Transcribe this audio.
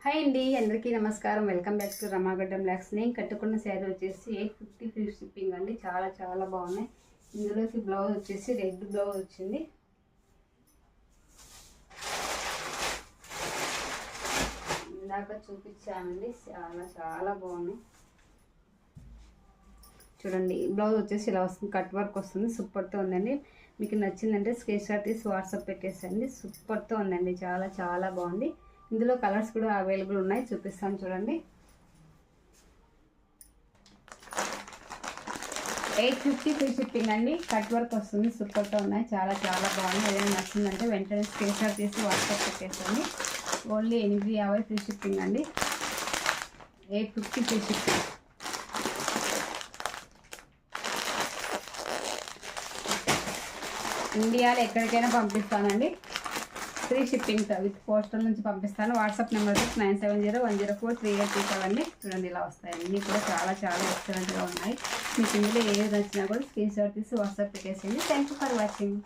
Hi అండి, అందరికీ నమస్కారం. Welcome back to Ramagaddam blogs. నేను కట్టుకున్న శారీ వచ్చేసి 850 ఫ్రీ షిప్పింగ్ అండి. చాలా చాలా బాగున్నాయి. ఇందులోకి బ్లౌజ్ వచ్చేసి రెడ్ బ్లౌజ్ వచ్చింది. ఇందాక చూపించానండి, చాలా చాలా బాగున్నాయి. చూడండి, బ్లౌజ్ వచ్చేసి ఇలా వస్తుంది, కట్ వర్క్ వస్తుంది. సూపర్తో ఉందండి. మీకు నచ్చిందంటే స్క్రీన్ షాట్ తీసి వాట్సాప్ పెట్టేసండి. సూపర్తో ఉందండి, చాలా చాలా బాగుంది. ఇందులో కలర్స్ కూడా అవైలబుల్ ఉన్నాయి, చూపిస్తాను చూడండి. 850 ఫ్రీ షిప్పింగ్ అండి. కట్ వర్క్ వస్తుంది, సూపర్తో ఉన్నాయి. చాలా చాలా బాగుంది. ఏదైనా నచ్చిందంటే వెంటనే స్క్రీన్ షాట్ తీసి వాట్సాప్ పెట్టేసండి. ఓన్లీ 850 ఫ్రీ షిప్పింగ్ అండి. 850 ఫ్రీ షిప్పింగ్. ఇండియాలో ఎక్కడికైనా పంపిస్తానండి. ఫ్రీ షిప్పింగ్ విత్ పోస్టల్ నుంచి పంపిస్తాను. వాట్సాప్ నెంబర్ 9701043827 అండి. చూడండి, ఇలా వస్తాయి. అన్నీ కూడా చాలా చాలా ఎక్సలెంట్గా ఉన్నాయి. మీకు ఇందులో ఏది నచ్చినా కూడా స్క్రీన్ షాట్ తీసి వాట్సాప్ పెట్టేసేయండి. Thank you for watching.